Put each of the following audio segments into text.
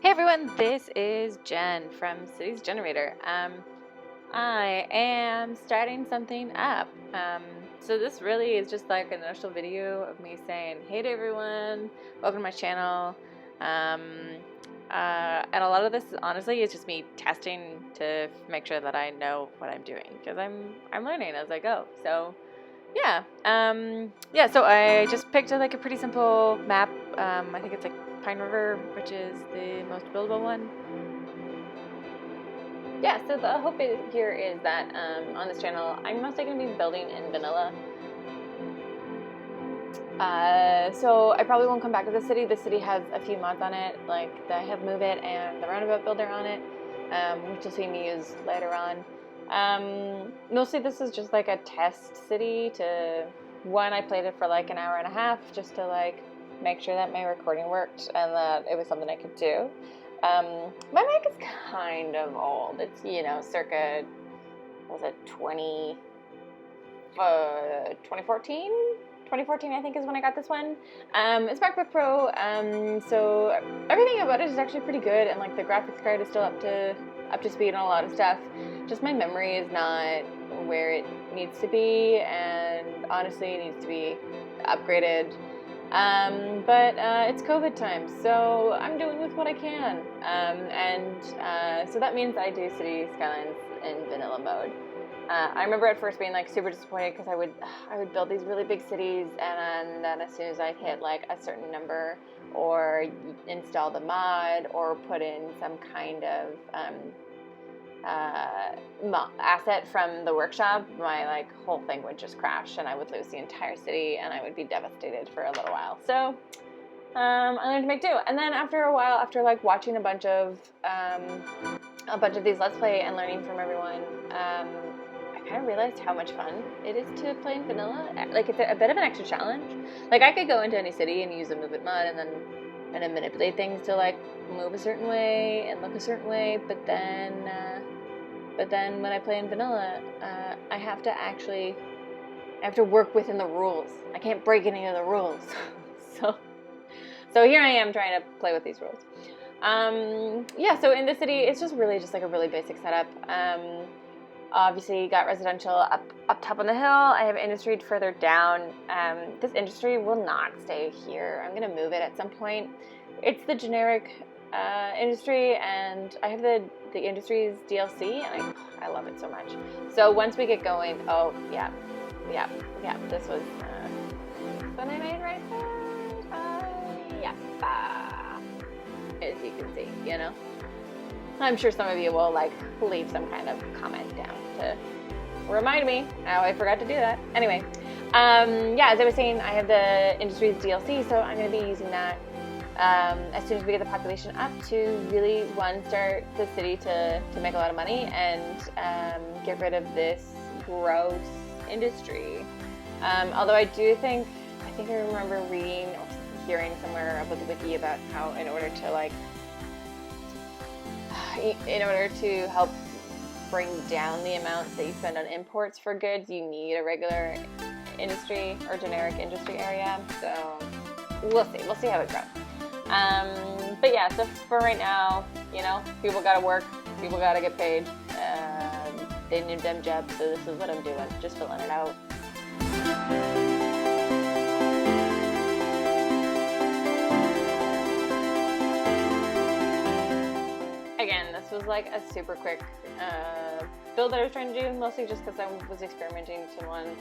Hey everyone, this is Jen from City's Generator. I am starting something up. So this really is just like an initial video of me saying, hey to everyone, welcome to my channel. And a lot of this, honestly, is just me testing to make sure that I know what I'm doing, because I'm learning as I go. So yeah, so I just picked a pretty simple map. I think it's like Pine River, which is the most buildable one. Yeah, so the hope here is that on this channel, I'm mostly going to be building in vanilla. So I probably won't come back to the city. The city has a few mods on it, like the Have Move It and the Roundabout Builder on it, which you'll see me use later on. Mostly this is just like a test city to, one, I played it for like an hour and a half just to like make sure that my recording worked and that it was something I could do. My mic is kind of old. It's, you know, circa, what was it, 2014? 2014, I think, is when I got this one. It's MacBook Pro, so everything about it is actually pretty good, and like the graphics card is still up to speed on a lot of stuff. Just my memory is not where it needs to be, and honestly, it needs to be upgraded. But it's COVID time, so I'm doing with what I can, so that means I do City Skylines in vanilla mode. I remember at first being like super disappointed because I would build these really big cities, and then as soon as I hit like a certain number or install the mod or put in some kind of asset from the workshop, my like whole thing would just crash and I would lose the entire city and I would be devastated for a little while. So I learned to make do, and then after a while, after like watching a bunch of these Let's Play and learning from everyone, I kind of realized how much fun it is to play in vanilla. Like, it's a bit of an extra challenge. Like, I could go into any city and use a Move It mod and then manipulate things to like move a certain way and look a certain way, but then when I play in vanilla, I have to work within the rules. I can't break any of the rules. so here I am trying to play with these rules. So in the city, it's just really just like a really basic setup. Obviously, you got residential up top on the hill. I have industry further down. This industry will not stay here. I'm going to move it at some point. It's the generic industry, and I have the industry's DLC, and I love it so much. So once we get going, this was what I made right there. As you can see, you know. I'm sure some of you will like leave some kind of comment down to remind me. Oh, I forgot to do that. Anyway, as I was saying, I have the industry's DLC, so I'm going to be using that as soon as we get the population up to really, one, start the city to make a lot of money and get rid of this gross industry. Although I think I remember reading or hearing somewhere about the wiki about how in order to help bring down the amount that you spend on imports for goods, you need a regular industry or generic industry area. So we'll see how it grows. But yeah, so for right now, you know, people gotta work, people gotta get paid. They need them jobs, so this is what I'm doing, just filling it out. Again, this was like a super quick build that I was trying to do, mostly just because I was experimenting to, one,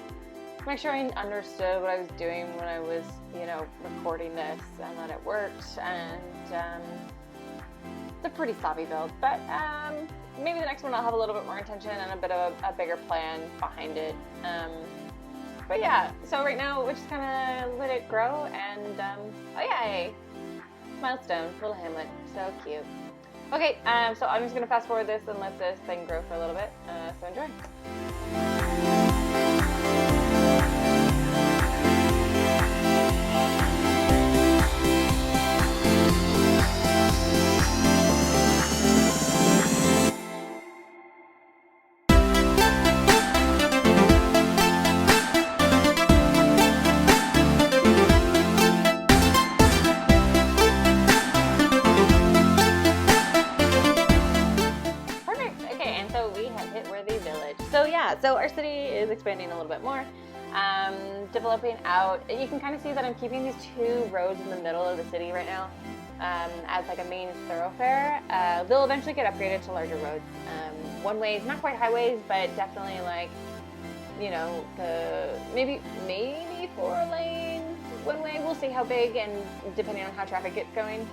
make sure I understood what I was doing when I was, you know, recording this, and that it worked. And it's a pretty sloppy build, but maybe the next one I'll have a little bit more intention and a bit of a bigger plan behind it. But yeah, so right now we're just kind of let it grow, and oh yay, milestone, little hamlet, so cute. Okay, so I'm just going to fast forward this and let this thing grow for a little bit, so enjoy. yeah, so our city is expanding a little bit more, developing out. You can kind of see that I'm keeping these two roads in the middle of the city right now as like a main thoroughfare. They'll eventually get upgraded to larger roads. One ways, not quite highways, but definitely like, you know, maybe 4-lane one way. We'll see how big and depending on how traffic gets going.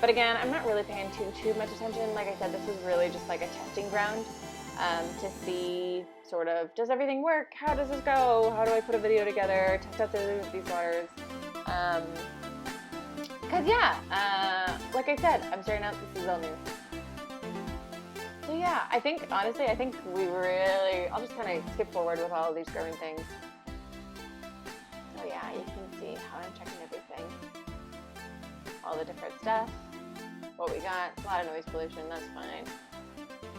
But again, I'm not really paying too much attention. Like I said, this is really just like a testing ground to see sort of, does everything work? How does this go? How do I put a video together? Test out these waters. Cause yeah, like I said, I'm starting out, this is all new. So yeah, I think, honestly, we really, I'll just kind of skip forward with all of these growing things. So yeah, you can see how I'm checking everything. All the different stuff. What we got, a lot of noise pollution, that's fine.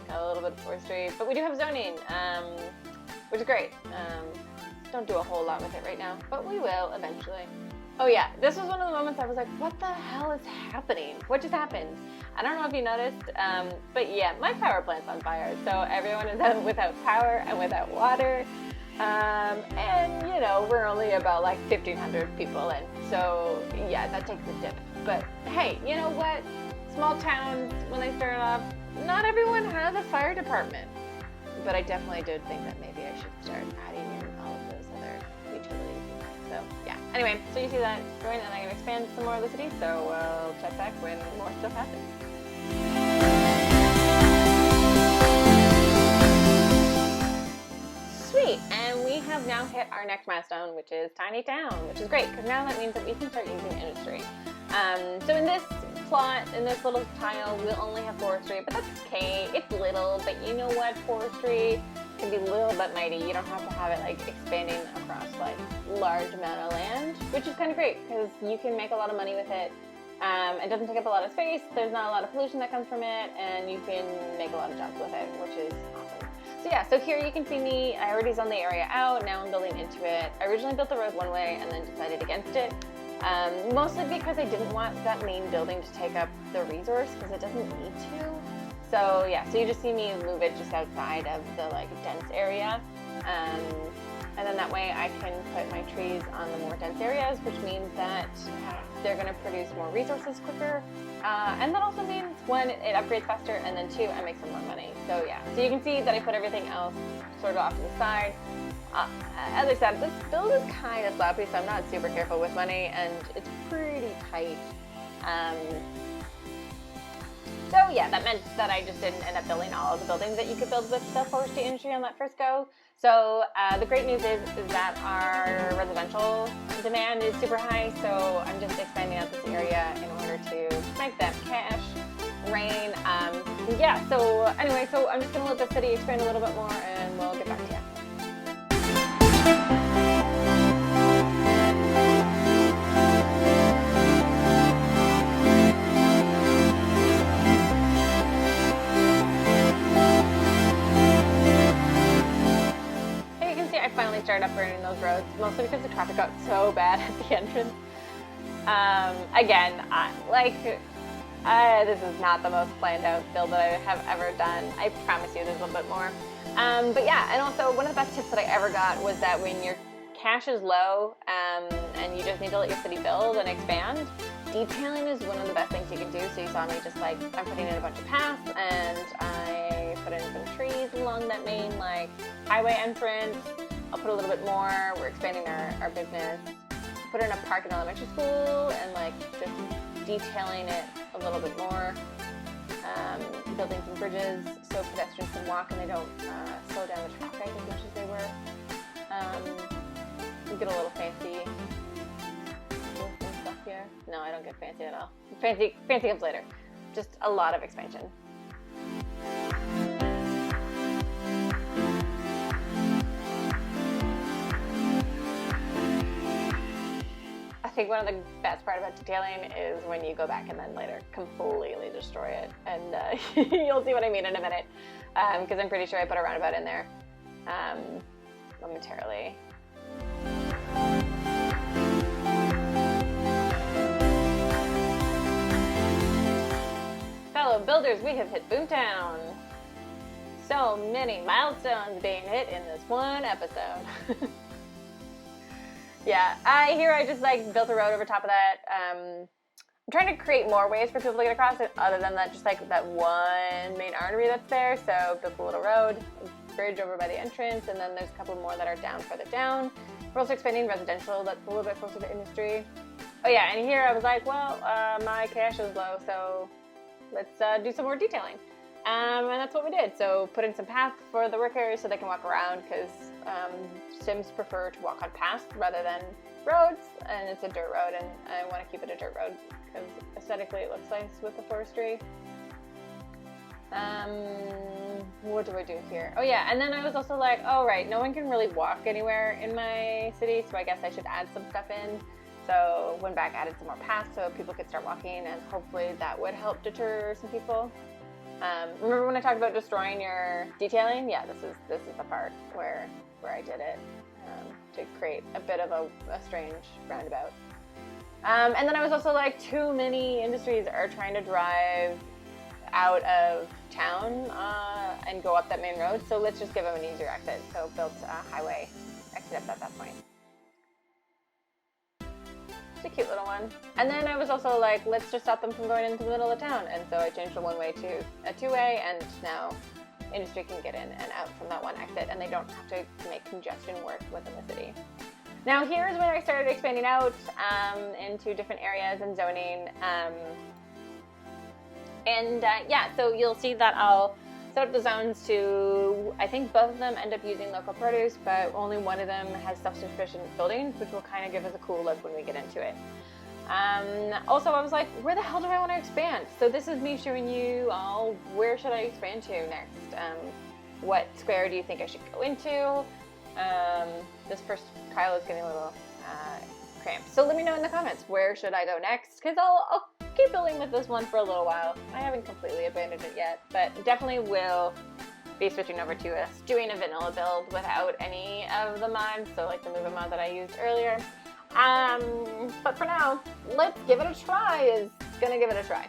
Got a little bit of forestry, but we do have zoning, which is great. Don't do a whole lot with it right now, but we will eventually. Oh yeah, this was one of the moments I was like, what the hell is happening? What just happened? I don't know if you noticed, but yeah, my power plant's on fire. So everyone is out without power and without water. And you know, we're only about like 1,500 people in. So yeah, that takes a dip. But hey, you know what? Small towns, when they start off, not everyone has a fire department. But I definitely did think that maybe I should start adding in all of those other utilities. So yeah, anyway, so you see that growing, and I'm going to expand some more of the city, so we'll check back when more stuff happens. Sweet, and we have now hit our next milestone, which is Tinytown, which is great, because now that means that we can start using industry. So in this plot, in this little tile, we'll only have forestry, but that's okay. It's little, but you know what? Forestry can be a little bit mighty. You don't have to have it like expanding across like large amount of land, which is kind of great because you can make a lot of money with it. It doesn't take up a lot of space. There's not a lot of pollution that comes from it, and you can make a lot of jobs with it, which is awesome. So yeah, so here you can see me. I already zoned the area out. Now I'm building into it. I originally built the road one way and then decided against it. Mostly because I didn't want that main building to take up the resource because it doesn't need to. So yeah, so you just see me move it just outside of the like dense area. And then that way I can put my trees on the more dense areas, which means that they're going to produce more resources quicker. And that also means, one, it upgrades faster, and then two, I make some more money. So yeah, so you can see that I put everything else sort of off to the side. As I said, this build is kind of sloppy, so I'm not super careful with money, and it's pretty tight. So yeah, that meant that I just didn't end up building all of the buildings that you could build with the forestry industry on that first go. So the great news is that our residential demand is super high, so I'm just expanding out this area in order to make that cash rain. Yeah, so anyway, so I'm just gonna let the city expand a little bit more and we'll get back to you. Started up burning those roads, mostly because the traffic got so bad at the entrance. Again, this is not the most planned out build that I have ever done. I promise you there's a little bit more. But yeah, and also one of the best tips that I ever got was that when your cash is low and you just need to let your city build and expand, detailing is one of the best things you can do. So you saw me just like, I'm putting in a bunch of paths and I put in some trees along that main like highway entrance. I'll put a little bit more. We're expanding our business. Put in a park in elementary school and like just detailing it a little bit more. Building some bridges so pedestrians can walk and they don't slow down the traffic as much as they were. We get a little fancy and stuff here. No, I don't get fancy at all. Fancy comes later. Just a lot of expansion. I think one of the best part about detailing is when you go back and then later completely destroy it. And you'll see what I mean in a minute, because I'm pretty sure I put a roundabout in there momentarily. Fellow builders, we have hit Boomtown. So many milestones being hit in this one episode. Yeah, here I just like built a road over top of that. I'm trying to create more ways for people to get across it other than that, just like that one main artery that's there. So built a little road, a bridge over by the entrance, and then there's a couple more that are down further down. We're also expanding residential that's a little bit closer to industry. Oh yeah, and here I was like, well, my cash is low, so let's do some more detailing. And that's what we did. So put in some paths for the workers so they can walk around, because Sims prefer to walk on paths rather than roads, and it's a dirt road, and I want to keep it a dirt road because aesthetically it looks nice with the forestry. What do I do here? Oh yeah, and then I was also like, oh right, no one can really walk anywhere in my city, so I guess I should add some stuff in. So went back, added some more paths so people could start walking, and hopefully that would help deter some people. Remember when I talked about destroying your detailing? Yeah, this is the part where I did it to create a bit of a strange roundabout. And then I was also like, too many industries are trying to drive out of town and go up that main road, so let's just give them an easier exit. So built a highway exit up at that point. It's a cute little one. And then I was also like, let's just stop them from going into the middle of town. And so I changed the one-way to a two-way, and now industry can get in and out from that one exit, and they don't have to make congestion work within the city. Now here's where I started expanding out into different areas and zoning. Yeah, so you'll see that I'll set up the zones to, I think both of them end up using local produce, but only one of them has self-sufficient buildings, which will kind of give us a cool look when we get into it. Also, I was like, where the hell do I want to expand? So this is me showing you all, where should I expand to next? What square do you think I should go into? This first Kyle is getting a little cramped. So let me know in the comments, where should I go next? Because I'll keep building with this one for a little while. I haven't completely abandoned it yet, but definitely will be switching over to doing a vanilla build without any of the mods, so like the movement mod that I used earlier. But for now, let's give it a try. Gonna give it a try.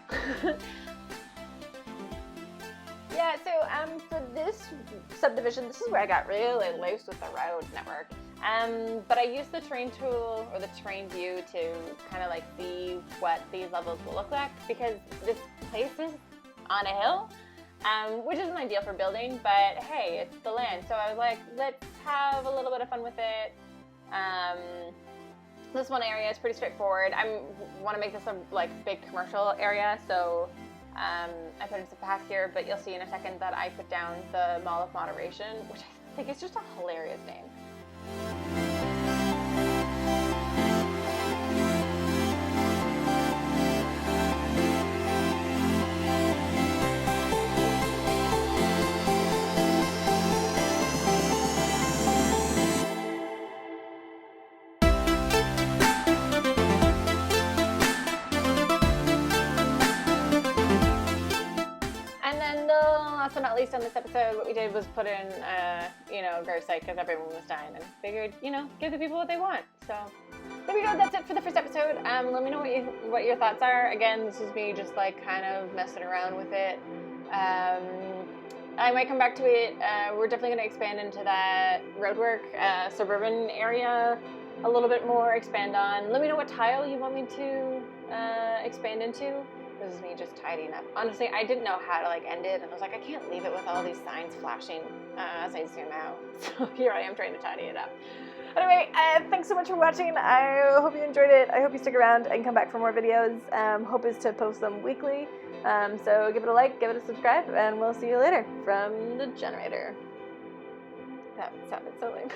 Yeah, so for this subdivision, this is where I got really loose with the road network. But I used the terrain tool, or the terrain view, to kind of like see what these levels will look like, because this place is on a hill, which isn't ideal for building, but hey, it's the land. So I was like, let's have a little bit of fun with it. This one area is pretty straightforward. I want to make this a like big commercial area, so I put in some paths here, but you'll see in a second that I put down the Mall of Moderation, which I think is just a hilarious name. Last but not least on this episode, what we did was put in, a grave site because everyone was dying, and figured, give the people what they want. So there we go. That's it for the first episode. Let me know what your thoughts are. Again, this is me just like kind of messing around with it. I might come back to it. We're definitely going to expand into that roadwork, suburban area a little bit more. Expand on. Let me know what tile you want me to expand into. This is me just tidying up. Honestly, I didn't know how to like end it, and I was like, I can't leave it with all these signs flashing as I zoom out. So here I am trying to tidy it up. Anyway, thanks so much for watching. I hope you enjoyed it. I hope you stick around and come back for more videos. Hope is to post them weekly. So give it a like, give it a subscribe, and we'll see you later from the Jen-erator. That sounded so lame.